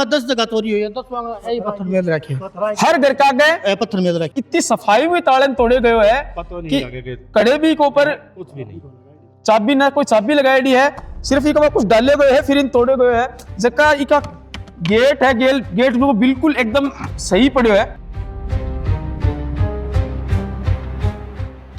में 10 जगह चोरी हुई है, 10 यही पत्थर मेल रखे, हर घर का गए पत्थर मेल रखे। इतनी सफाई में ताले तोड़े गए है कि कड़े भी के ऊपर कुछ भी नहीं, चाबी ना कोई चाबी लगाई है, सिर्फ इनका कुछ डाले गए है, फिर इन तोड़े गए है। जका इका गेट है, गेट में बिल्कुल एकदम सही पड़े है।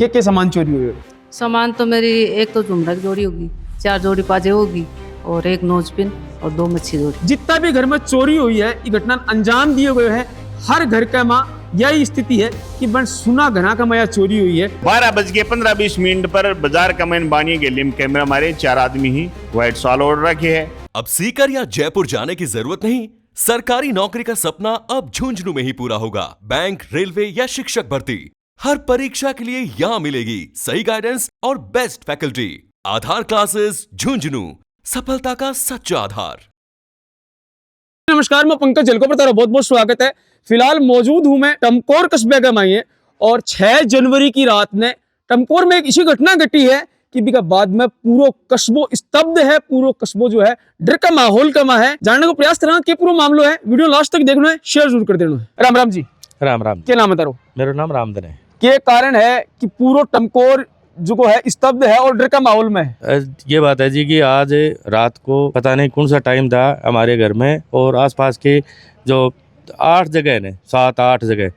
के सामान चोरी हुए? सामान तो मेरी एक तो झुमरा की जोड़ी होगी, 4 जोड़ी पाजे होगी और एक नोज पिन और 2 मच्छी जोड़ी। जितना भी घर में चोरी हुई है, ये घटना अंजाम दिए गए हैं। हर घर का माँ यही स्थिति है कि बन सुना घना का माया चोरी हुई है। 12:15-20 पर बाजार कमैन बानी के लिम कैमरा मारे 4 आदमी ही व्हाइट शॉल ओढ़ रखे है। अब सीकर या जयपुर जाने की जरूरत नहीं। सरकारी नौकरी का सपना अब झुंझुनू में ही पूरा होगा। बैंक, रेलवे या शिक्षक भर्ती, हर परीक्षा के लिए यहाँ मिलेगी सही गाइडेंस और बेस्ट फैकल्टी। आधार क्लासेस झुंझुनू, सफलता का सच्चा आधार। नमस्कार, मैं पंकज जलकोपर, तारा बहुत बहुत स्वागत है। फिलहाल मौजूद हूं मैं टमकोर कस्बे का माई और 6 जनवरी की रात में टमकोर में एक ऐसी घटना घटी है कि बिका बाद में पूरा कस्बो स्तब्ध है। पूरा कस्बो जो है डर का माहौल का है। जानने को प्रयास करना कि पूरा मामला है। वीडियो लास्ट तक देखना है, शेयर जरूर कर देना है। राम राम जी। राम राम। क्या नाम है तारो? मेरा नाम रामधन है। क्या कारण है कि पूरा टमकोर जो है स्तब्ध है और डर का माहौल में है? ये बात है जी कि आज रात को पता नहीं कौन सा टाइम था हमारे घर में और आसपास के जो 8 जगह ने 7-8 जगह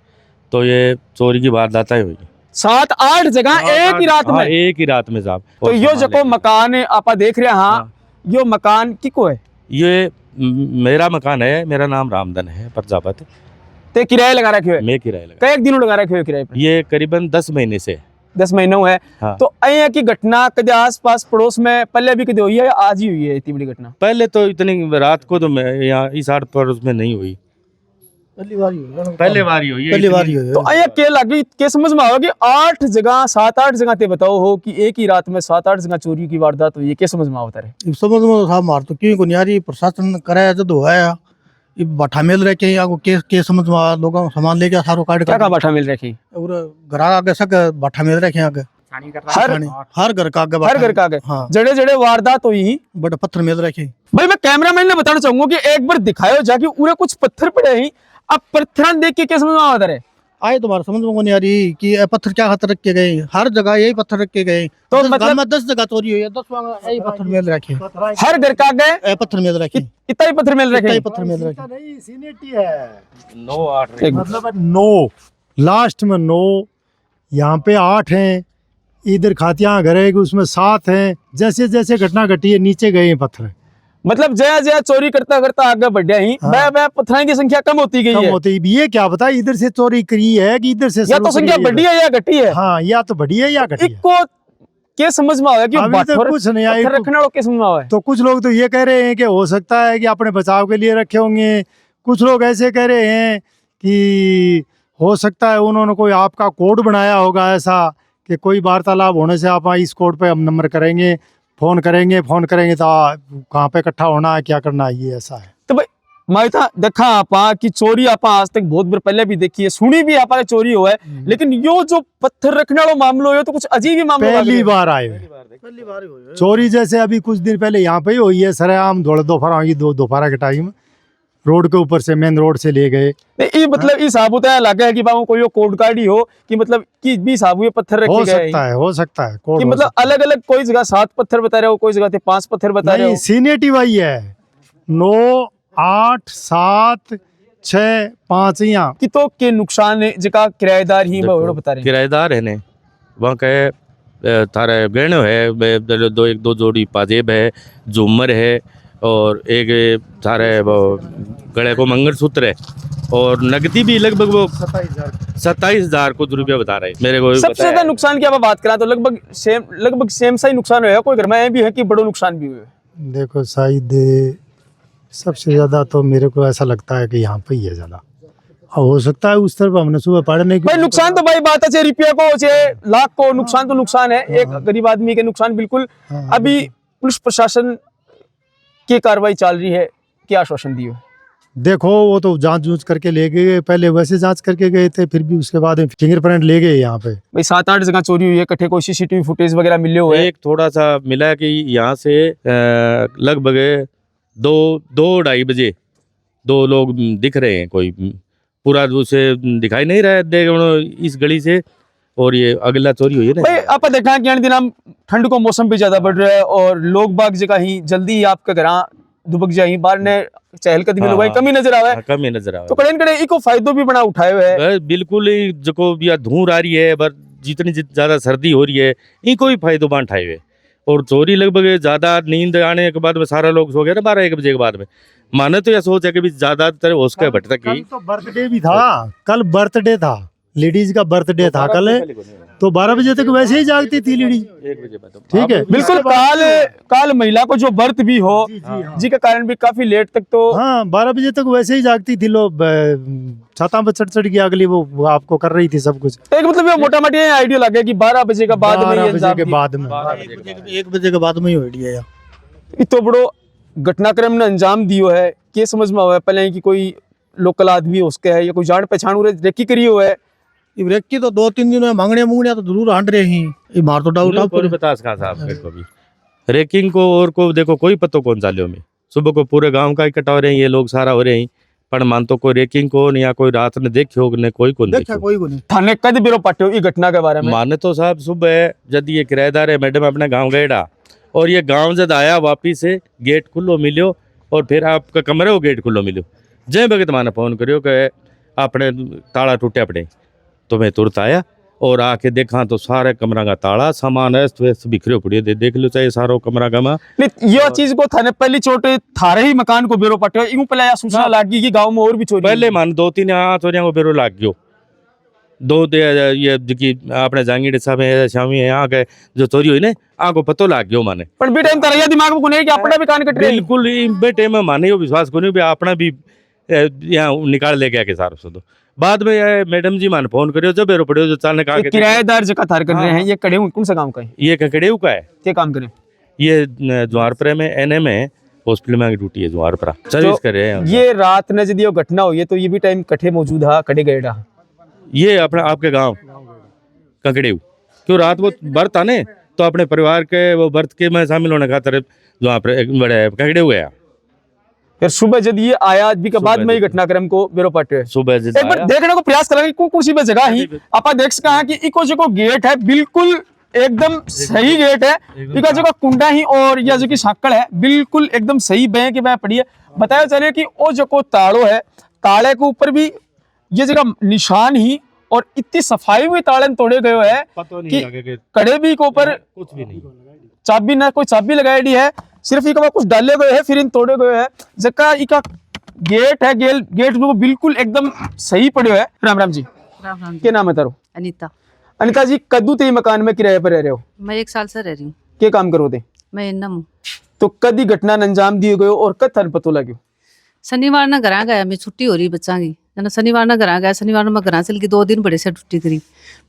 तो ये चोरी की वारदातें हुई। 7-8 जगह एक ही रात में? एक ही रात में साहब। तो यो जो मकान आप देख रहे हैं, हाँ, यो मकान किको है? ये मेरा मकान है। मेरा नाम रामधन है प्रजापति। ते किराया लगा रखे हुए? मैं किराया लगा। कई दिनों लगा रखे हुए किराए पे? ये करीबन 10 महीने से 10 महीने है। हाँ। तो अया की घटना कदे आस पास पड़ोस में पहले भी कदे हुई है या आज ही हुई है इतनी बड़ी घटना? पहले तो इतनी रात को तो मैं यहाँ इस आड़ पर उसमें नहीं हुई। पहली बार ही हुई है। पहले बार ही हुई। पहली बार ही हुई है। तो अया के लगी के समझ में आओगे 8 जगह 7-8 जगह ते बताओ हो कि एक ही रात में 7-8 जगह चोरी की वारदात हुई है। के समझ में आवता रहे? समझ में साहब मार तो क्यों कुनियारी प्रशासन कराया जो है ये बाठा मेल रखे या को के समझ में आ लोग सामान लेके सारो काट क्या का बाठा मिल रखी और घर आगे सक बाठा मेल रखे आगे हर घर का आगे हर घर का आगे हाँ। जड़े जड़े वारदात हुई बड़े पत्थर मेल रखे। भाई मैं कैमरामैन ने बताना चाहूंगा कि एक बार दिखायो जाके पूरे कुछ पत्थर पड़े हैं। अब पत्थर देख के क्या समझ में आता रहे? आए तुम्हारे समझ में नहीं आ रही कि ये पत्थर क्या खातर रखे गए? हर जगह यही पत्थर रखे गए। तो मतलब 10 जगह चोरी हुई है, 10 यही पत्थर मेल रखे, हर घर का आगे पत्थर मेल रखे, इतना ही पत्थर मिल रखे, पत्थर मेल रखे। नहीं सीनेटी है 9-8 मतलब 9 लास्ट में 9 यहाँ पे 8 हैं। इधर खातिया घर है कि उसमें 7 हैं। जैसे जैसे घटना घटी है नीचे गए हैं पत्थर। मतलब जया जया चोरी करता करता आगे बढ़िया ही हाँ। पत्थरों की संख्या कम होती गई है। होती ये क्या पता इधर से चोरी करी है कि इधर से या तो संख्या बढ़ी है या घटी है। हाँ या तो बढ़ी है या घटी है। इको क्या समझ में आया कि कुछ नहीं आया रखने वालों के समझ में आया। तो कुछ लोग तो ये कह रहे हैं कि हो सकता है कि अपने बचाव के लिए रखे होंगे। कुछ लोग ऐसे कह रहे हैं कि हो सकता है उन्होंने कोई आपका कोड बनाया होगा ऐसा कि कोई वार्तालाप होने से आप इस कोड पे हम नंबर करेंगे, फोन करेंगे तो कहाँ पे इकट्ठा होना है, क्या करना है, ये ऐसा है। तो भाई मैं था देखा आपा कि चोरी आपा आज तक बहुत बार पहले भी देखी है, सुनी भी आपा चोरी हुआ है, लेकिन यो जो पत्थर रखने वाला मामला हो तो कुछ अजीब ही मामला पहली बार आए हुए चोरी। जैसे अभी कुछ दिन पहले यहाँ पे ही हुई है सरेआम दोपहर के टाइम रोड के ऊपर से मेन रोड से ले गए। ये मतलब ये साबुत है लगा है कि बाबू कोई कोड कार्ड ही हो कि मतलब कि भी साबुत पत्थर रखे गए हो सकता है कि मतलब अलग अलग कोई जगह 7 पत्थर बता रहे हो, कोई जगह 5 पत्थर बता रहे हो। सीनेटी वही है 9 8 7 6 5 यहाँ कि तो के नुकसान है जगह किराएदार ही बता रहे हैं। किराएदार है ने वहाँ के थारे गहने है, 2 जोड़ी पाजेब है, झूमर है और एक थारे गले को मंगलसूत्र है और नकदी भी लगभग वो 27,000 कुछ रुपया बता रहे मेरे को। सबसे ज्यादा नुकसान की आप बात करा तो लगभग सेम सा ही नुकसान हुआ। कोई घर में भी है कि बड़ा नुकसान भी हुआ? देखो शायद सबसे ज्यादा तो मेरे को ऐसा लगता है कि यहाँ पे ही है ज्यादा। हो सकता है उस तरफ हमने सुबह पढ़ने की। भाई नुकसान तो भाई बात है, चाहे रुपया को चाहे लाख को नुकसान तो नुकसान है। एक गरीब आदमी के नुकसान बिल्कुल। अभी पुलिस प्रशासन की कार्रवाई चल रही है, क्या आश्वासन दिए? देखो वो तो जांच करके ले गए, पहले वैसे जांच करके गए थे, फिर भी उसके बाद फिंगरप्रिंट ले गए यहाँ पे। भाई 7-8 जगह चोरी हुई है, इकट्ठे कोई सीसीटीवी फुटेज वगैरह मिले हुए हैं? एक थोड़ा सा मिला कि यहाँ से लगभग 2-2:30 बजे दो लोग दिख रहे हैं, कोई पूरा उसे दिखाई नहीं रहा है देख इस गली से, और ये अगला चोरी हुई है भाई ना। आप देखा कि दिन हम ठंड को मौसम भी ज्यादा बढ़ रहा है और लोग बाग जगह ही जल्दी ही आपके घर दुबक जाही बाहर ने चहल कदमी लोग कमी नजर आवे, कमी नजर आवे तो कड़े कड़े इको फायदो भी बना उठाए हुए है। बिल्कुल ही जो या धूल आ रही है, पर जितनी ज्यादा सर्दी हो रही है इनको भी फायदो बांट उठाए हुए। और चोरी लगभग ज्यादा नींद आने के बाद में सारा लोग सो गए ना 12-1 बजे के बाद में। माने तो यह सोच है कि ज्यादातर हो सके भटक कल तो बर्थडे भी था, कल बर्थडे था, लेडीज का बर्थडे था कल, तो 12 बजे तक वैसे ही जागती थी लेडीज। 1 बजे बाद ठीक है, बिल्कुल काल महिला को जो बर्थ भी हो जी के कारण भी काफी लेट तक तो हाँ 12 बजे तक वैसे ही जागती थी लोग, छाता पर चढ़ के अगली वो आपको कर रही थी सब कुछ। एक मतलब ये मोटा मोटी आइडिया लगे कि 12 बजे के बाद में 12 ये बजे अंजाम के दिए। बाद में 1 बजे के बाद में ही हो रही है। इतो बड़ो घटनाक्रम ने अंजाम दियो है, के समझ में आवे पहले कि कोई लोकल आदमी उसके है या कोई जान पहचान रेकी करी हो है। ये व्यक्ति तो 2-3 दिन में मांगने तो जरूर हांड रहे ही, ये मार तो डाउट आप कोई बता सका साहब मेरे को भी रेकिंग को और को देखो कोई पतो कौन चालियो में सुबह को पूरे गांव का इकट्ठा हो रहे हैं ये लोग सारा हो रहे हैं, पर मान तो कोई रेकिंग को या कोई रात ने देखियो ने कोई को नहीं देखा कोई को नहीं। थाने कद बिरो पाटे ये घटना के बारे में माने तो साहब सुबह जब ये किराएदार है मैडम अपने गांव गएडा, और ये गांव जब आया वापिस से गेट खुलो मिलियो, और फिर आपका कमरे वो गेट खुलो मिलियो। जय भगत माने फोन करियो कि अपने ताला टूटे अपने, तो मैं तुरंत आया और आके देखा तो सारे कमरा का ताला सामान अस्त व्यस्त बिखरे पड़े देख लो चाहे सारो कमरा का नहीं ये चीज को थाने पहली चोट थारे ही मकान को बेरो पाटे यूं पहले या सूचना लागी कि गांव में और भी चोरी पहले मान 2-3 यहाँ चोरियां को बेरो लाग गयो। ये जी अपने जांगीड़ साहब है शामी है यहाँ के जो चोरी हुई ने आको पतो लाग गयो माने, पर भी टाइम तारा दिमाग में कोने कि अपना भी कान कट रहे बिल्कुल बेटे में माने यो विश्वास कोनी भी अपना भी यहाँ निकाल लेके आके सारो सो। बाद में ये मैडम जी मान फोन करियो जब बेरो पड़ियो जो चालने का किराएदार जगह थार कर रहे हैं। ये कड़े कौन सा काम का है? ये ककड़ेऊ का है, क्या काम करे? ये ज्वारपुरा में एनएम है हॉस्पिटल में ड्यूटी है ज्वारपुरा सर्विस कर रहे हैं। ये रात ने यदि घटना हुई है तो ये भी टाइम कठे मौजूद है कड़े गए रहा ये अपने आपके गांव ककड़ेऊ क्यों रात वो बर्थ आने तो अपने परिवार के वो बर्थ के में शामिल होने खातर वहाँ पर एक बड़े ककड़ेऊ गया। फिर सुबह जब ये आया भी के बाद में ही घटनाक्रम को बेरो पाटे सुबह एक बार देखने को प्रयास करेंगे कुछ भी जगह ही आप देख सका कि इको जो गेट है बिल्कुल एकदम सही गेट है, इका जो कुंडा ही और या जो की साकड़ है बिल्कुल एकदम सही बह के बह पड़ी है। बताया चले कि वो जो को ताड़ो है ताले के ऊपर भी ये जगह निशान ही और इतनी सफाई हुई ताले तोड़े गए है कि कड़े भी के ऊपर कुछ भी नहीं चाबी ना कोई चाबी लगाई है, सिर्फ इका कुछ डाले गए हैं फिर इन तोड़े गए हैं। जका इका गेट है गेट बिल्कुल एकदम सही पड़े है। राम राम जी, राम राम जी। क्या नाम है तारो? अनीता। अनिता जी कद्दू ते मकान में किराए पर रह रहे हो? मैं 1 साल से रह रही हूँ। क्या काम करो थे? मैं इन्नम हूँ। तो कदी घटना ने अंजाम दिए गए और कद थाने पतो लग्यो? शनिवार ना घर गया, मैं छुट्टी हो रही बच्चा की ना, शनिवार ना घर गया, शनिवार मैं घर चल गई 2 दिन बड़े से छुट्टी करी,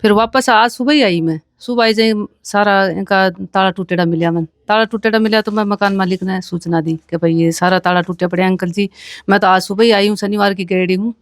फिर वापस आज सुबह ही आई। मैं सुबह आई जाए सारा इनका ताला टूटेड़ा मिला, मैं ताला टूटेड़ा मिला तो मैं मकान मालिक ने सूचना दी कि भाई ये सारा ताला टूटे पड़े अंकल जी। मैं तो आज सुबह ही आई हूँ, शनिवार की गई हूँ,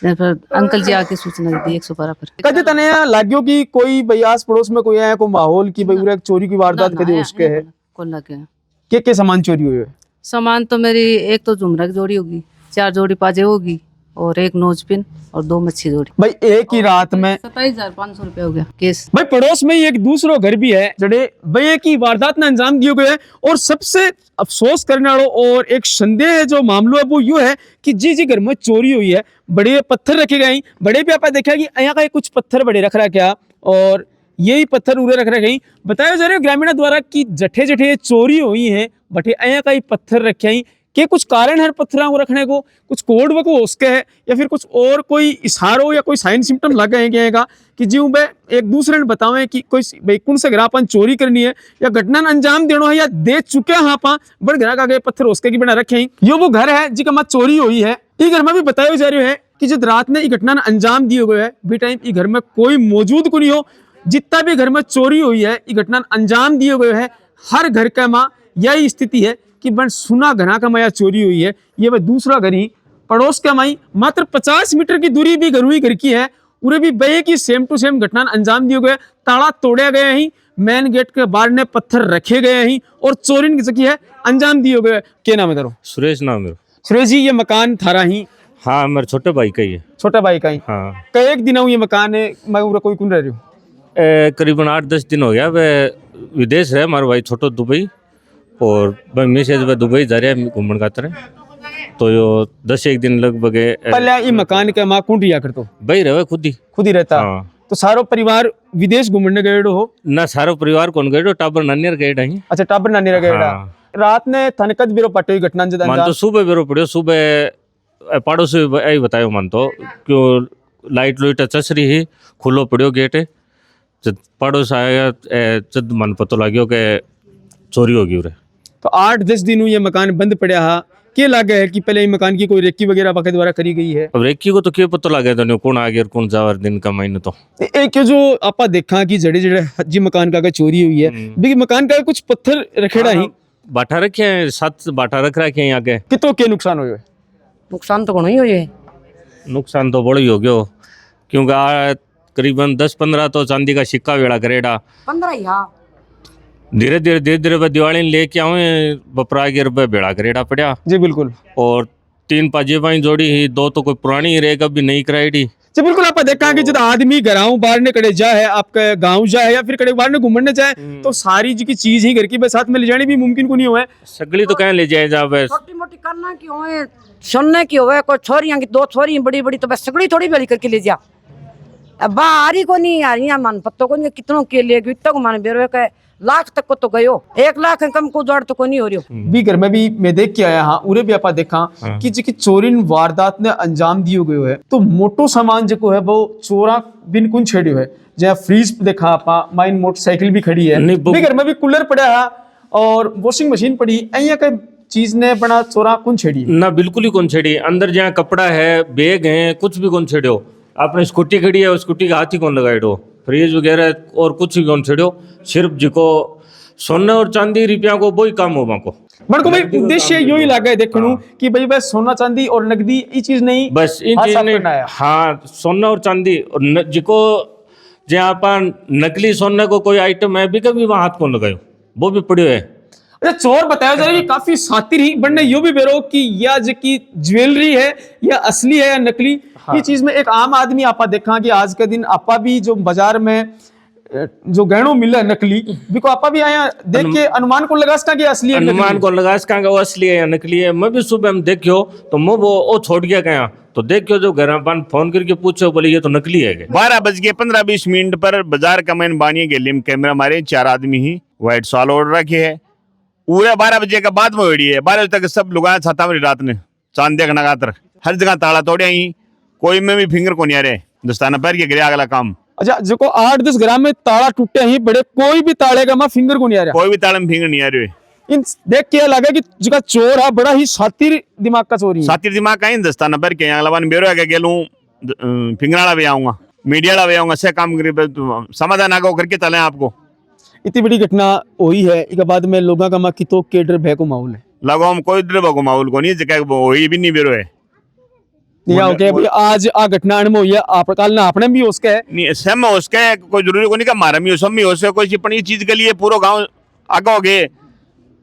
फिर अंकल जी आके सूचना दी 112 पर। कदी तने लाग्यो कि कोई भाई आस पड़ोस में कोई है को माहौल की भाई उरे चोरी की वारदात कदी उसके है? कौन लगे के सामान चोरी हुए? सामान तो मेरी एक तो झुमरा की जोड़ी होगी, 4 जोड़ी पाजे होगी और 1 नोज पिन और 2 मच्छी जोड़ी। भाई एक ही रात में 27,500 रुपया हो गया केस। भाई पड़ोस में ही एक दूसरो घर भी है जड़े भाई एक ही वारदात ने अंजाम दिए गए। और सबसे अफसोस करने वालों और एक संदेह जो मामलो है वो यूं है कि जी घर में चोरी हुई है, बड़े पत्थर रखे गए, बड़े पे आपने देखा कि यहाँ का कुछ पत्थर बड़े रख रहा क्या और यही पत्थर उरे रख रहे गई। बताया जा रहा है ग्रामीणों द्वारा कि जठे जठे चोरी हुई है बटे यहाँ का ही पत्थर रखे के कुछ कारण है पत्थरों को रखने को, कुछ कोड वो उसके है या फिर कुछ और कोई इशारो या कोई साइन सिम्टम लग गए कि जी वे एक दूसरे ने बतावे कि कोई भाई कौन से ग्राह अपन चोरी करनी है या घटना अंजाम देना है या दे चुके हाँ पा बड़ ग्राह का गए पत्थर उसके की बना रखे। यो वो घर है जी का मत चोरी हुई है। ये घर में भी बताया जा रहा है कि जब रात ने घटना अंजाम दिए गए है भी टाइम ये घर में कोई मौजूद को नहीं हो, जितना भी घर में चोरी हुई है ये घटना अंजाम दिए गए है। हर घर का माँ यही स्थिति है कि बन सुना घना का माया चोरी हुई है। ये वह दूसरा घर ही पड़ोस का माई मात्र 50 मीटर की दूरी भी घर की है, उरे भी बे की सेम टू सेम घटना अंजाम दिए गए। ताला तोड़े गए ही, मेन गेट के बाहर ने पत्थर रखे गए ही और चोरी की जगह है अंजाम दिए गए। क्या नाम है तारो? सुरेश नाम है। सुरेश जी ये मकान थारा ही हाँ मेरे छोटे भाई का ही है। छोटा भाई का ही हाँ कई एक दिन ये मकान है मैं उरा कोई कौन रह रही हूँ करीबन 8-10 दिन हो गया। वह विदेश है हमारा भाई छोटो दुबई, और वह मैसेज वह दुबई जा रहा है घूमने खातर। तो यो 10 दिन लगभग पहले ये मकान के माँ कौन रिया करतो भाई रहे खुद ही रहता। हाँ। तो सारो परिवार विदेश घूमने गए हो ना सारो परिवार कौन गए टाबर नानियर गए ढाई। अच्छा टाबर नानी रह गए हाँ। रात ने थनकत बिरो पटो घटना जद मान तो सुबह बेरो पड़ियो, सुबह पड़ोसी यही बतायो मन तो क्यों लाइट लुइट चसरी ही खुलो पड़ियो गेट। जब पड़ोस आया जब मन पतो लाग्यो के चोरी होगी उरे। तो 8-10 दिन ये मकान बंद पड़ा हा के लागे है कि पहले ये मकान की कोई रेकी वगैरह आपके द्वारा करी गई है। अब रेकी को तो क्या पता लगे तो कौन आ गया कौन जावर दिन का महीने तो एक जो आपा देखा कि जड़े जड़े जी मकान का चोरी हुई है भी मकान का कुछ पत्थर रखेड़ा ही बाटा रखे हैं, 7 बाटा रख रखे हैं यहाँ के। कितो के नुकसान हुए नुकसान तो ही हो जाए। नुकसान तो बड़ा ही हो गयो क्योंकि करीबन 10-15 तो चांदी का सिक्का वेड़ा करेड़ा। 15 ही हाँ। धीरे धीरे वह दिवाली लेके आवे बपरा के रुपये बेड़ा करेड़ा पड़ा जी बिल्कुल। और 3 पाजेबाई जोड़ी ही, 2 तो कोई पुरानी ही रहेगा भी नहीं कराई। जी बिल्कुल। आप देखा कि जब आदमी घराऊ बाहर ने कड़े जाए आपके गांव जाए या फिर कड़े बाहर ने घूमने जाए तो सारी जी की चीज ही घर की साथ में ले जानी भी मुमकिन को नहीं हुआ है। सगली तो कहीं ले जाए जा बस छोटी मोटी करना की होए सुनने की होए कोई छोरियां की 2 छोरी बड़ी बड़ी तो बस सगड़ी थोड़ी बड़ी करके ले जा। अब बाहरी को नहीं आ रही मन पत्तो को नहीं कितनों के लिए इतना को मान बेरो के लाख तक को तो गयो 1 लाख कम को जोड़ तो को नहीं हो रही भी घर में भी मैं देख के आया हाँ उरे भी आपा देखा कि जी की चोरिन वारदात ने अंजाम दियो गयो है। तो मोटो सामान जो है वो चोरा बिन कुन छेड़ियो है जहाँ फ्रीज देखा आपा माइन मोटरसाइकिल भी खड़ी है भी घर में भी कूलर पड़ा है और वॉशिंग मशीन पड़ी अहिया का चीज ने बना चोरा कौन छेड़ी ना बिल्कुल ही कौन छेड़ी। अंदर जहाँ कपड़ा है बैग है कुछ भी कौन छेड़ो। आपने स्कूटी खड़ी है स्कूटी का हाथ ही कौन लगाएडो, फ्रिज वगैरह और कुछ भी कौन छेड़ो। सिर्फ जिको सोना और चांदी रुपया को वो ही काम हो को मन को भाई उद्देश्य यू ही लगा है देखनू कि भाई बस सोना चांदी और नकदी ये चीज नहीं बस इन चीज ने हाँ सोना और चांदी और जिको जहाँ अपन नकली सोने को कोई आइटम है भी कभी वहाँ हाथ कौन लगायो वो भी पड़ियो है। अच्छा चोर बताया जा रहा है कि काफी सातिर ही बनने यो भी बेरो कि या जो की ज्वेलरी है या असली है या नकली। हाँ। ये चीज में एक आम आदमी आपा देखा कि आज के दिन आपा भी जो बाजार में जो गहनों मिला है नकली भी को आपा भी आया देख के अनुमान को लगा सका कि असली है अनुमान को लगा सका वो असली है या नकली है। मैं भी सुबह में देखियो तो मैं वो छोड़ गया कहा तो देखियो जो घर अपन फोन करके पूछो बोले ये तो नकली है। 12:15-20 पर बाजार का मैन बानिए गेली में कैमरा मारे 4 आदमी ही व्हाइट शॉल ओढ़ रखे है। पूरे 12 बजे का बाद में होड़ी है 12 बजे तक सब लोग आए छाता मेरी रात ने चांद देखना खातर हर जगह ताला तोड़े ही कोई में भी फिंगर को नहीं आ रहे दस्ताना पैर के गिरे अगला काम। अच्छा जो 8-10 ग्राम में ताला टूटे ही बड़े कोई भी ताले का फिंगर को नहीं आ रहा कोई भी ताले में फिंगर नहीं आ रहे। इन देख के लगा कि जो चोर है बड़ा ही सातिर दिमाग का चोरी सातिर दिमाग का ही दस्ताना पैर के अगला बार बेरो के गेलूं फिंगराला भी आऊंगा मीडिया भी आऊंगा से काम समाधान आगे करके चले आपको। इतनी बड़ी घटना हुई है इसके बाद में लोगों का माँ की तो के डर भय को माहौल है लगो हम कोई डर भय माहौल को नहीं जगह वही भी नहीं बेरो है भाई आज आ घटना अनम हुई है आप काल ना आपने भी उसके नहीं सब में उसके कोई जरूरी को नहीं का मारा भी सब में हो से कोई पण चीज के लिए पूरा गांव आगे हो गए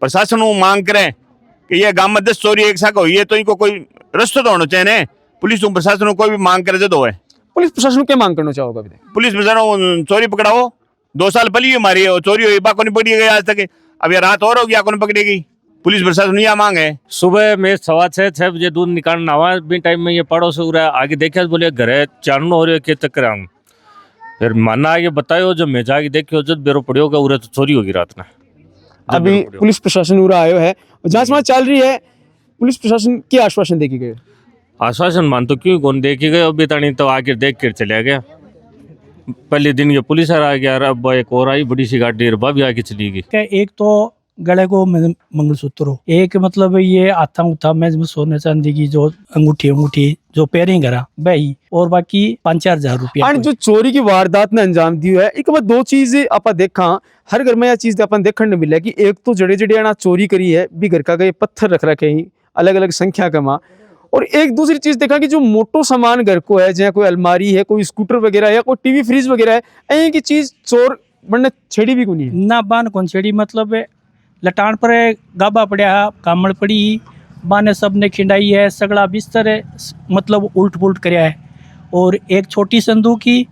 प्रशासन मांग करे कि ये गांव में 10 चोरी एक साथ हुई है तो इनको कोई रास्ता तो होना चाहिए पुलिस प्रशासन कोई भी मांग करे जो है पुलिस प्रशासन क्या मांग करना चाहोगा पुलिस प्रशासन चोरी पकड़ाओ 2 साल पहले ही मारी है चोरी हुई बाको नहीं पकड़ी गई आज तक अब ये रात और होगी आको नहीं पकड़ेगी पुलिस प्रशासन यह मांग है। सुबह में 6:15 बजे दूध निकालना हुआ भी टाइम में ये पड़ोस हो रहा है आगे देखा बोले घर चानना हो रही है क्या चक्कर आऊँ फिर माना आगे बतायो जब मैं जाके देखियो जब बेरो पड़ियो का उरे तो चोरी होगी रात में। अभी पुलिस प्रशासन उरा आयो है जांच में चल रही है पुलिस प्रशासन की आश्वासन देखी गए आश्वासन मान तो क्यों कौन देखी गए अभी तक तो आके देख कर चला गया। पहले दिन ये पुलिस आ गया अब एक और आई बड़ी सी गाड़ी भी आके चली गई। एक तो गले को मंगलसूत्र हो एक मतलब ये आता उठा मैं सोने चांदी की जो अंगूठी जो पैरिंग करा भाई और बाकी 5-4 हजार रुपया जो चोरी की वारदात ने अंजाम दी है एक बार 2 चीजें अपन देखा हर घर में यह चीज अपन देखने को मिला कि एक तो जड़े जड़े आना चोरी करी है भी घर का गए पत्थर रख रखे ही अलग अलग संख्या का माँ और एक दूसरी चीज देखा कि जो मोटो सामान घर को है जहाँ कोई अलमारी है कोई स्कूटर वगैरह या कोई टीवी फ्रिज वगैरह है ऐसी की चीज चोर बनने छेड़ी भी को नहीं ना बान कौन छेड़ी मतलब लटान पर गाबा पड़ा कामड़ पड़ी बाने सब ने खिंडाई है, सगड़ा बिस्तर है, मतलब उल्ट पुल्ट करया है। और एक छोटी संदूक ही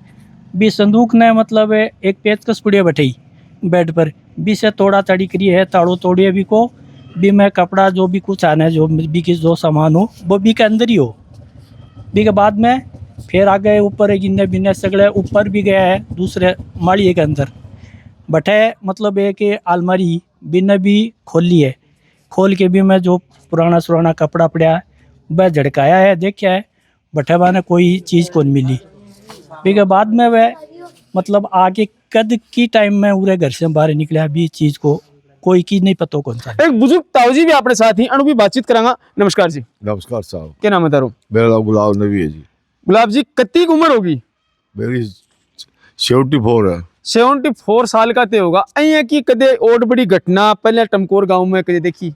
भी संदूक ने मतलब एक पेचकस पड़िया बैठी बेड पर भी से तोड़ा ताड़ी करी है, ताड़ो तोड़िए भी को भी मैं कपड़ा जो भी कुछ आना है जो भी की जो सामान हो वो भी के अंदर ही हो। भी के बाद में फिर आ गए ऊपर गिन्ने बिन्ने सगड़े ऊपर भी गया है दूसरे माड़िए के अंदर बैठे, मतलब एक अलमारी बिन्ने भी खोली है, खोल के भी मैं जो पुराना सुराना कपड़ा पड़ा है वह झड़काया है, देखा है बैठे बाने कोई चीज़ कौन मिली। फिर के बाद में वह मतलब आगे कद की टाइम में पूरे घर से बाहर निकले अभी चीज़ को कोई की नहीं पता कौन सा। एक बुजुर्ग ताऊजी भी अपने साथ ही अणु भी बातचीत करांगा। नमस्कार जी। नमस्कार साहब। क्या नाम है तारो? मेरा नाम गुलाब नबी है जी। गुलाब जी कितनी उम्र होगी? मेरी 74 है। 74 साल का ते होगा। अं की कदे और बड़ी घटना पहले टमकोर गांव में कदे देखी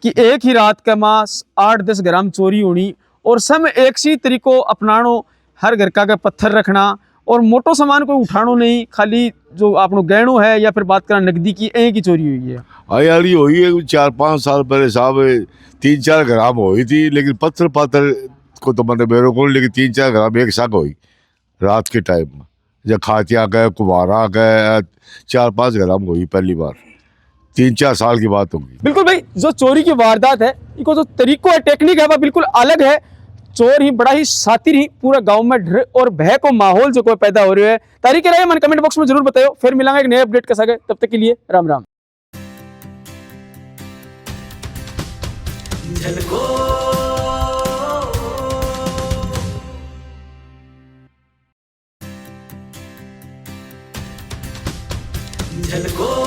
कि एक ही रात का मास 8-10 ग्राम चोरी होनी और सब एक सी तरीको अपनानो, हर घर का पत्थर रखना और मोटो सामान कोई उठानो नहीं, खाली जो आपनो गहनो है या फिर बात करा नकदी की, ए की चोरी हुई है। यार ये हुई है 4-5 साल पहले साहब, 3-4 ग्राम हुई थी, लेकिन पत्थर को तो मैंने मेरे को, लेकिन 3-4 ग्राम एक साथ हुई रात के टाइम में, जब खातिया गए कुमारा गए 4-5 ग्राम हुई पहली बार, 3-4 साल की बात होगी। बिल्कुल भाई, जो चोरी की वारदात है इनको जो तरीको है, टेक्निक है, वह बिल्कुल अलग है। चोर ही बड़ा ही सातिर ही पूरा गांव में डर और भय को माहौल जो कोई पैदा हो रही है। तारीख रहे मन कमेंट बॉक्स में जरूर बताओ। फिर मिलांगे एक नए अपडेट के साथ, तब तक के लिए राम राम। झलको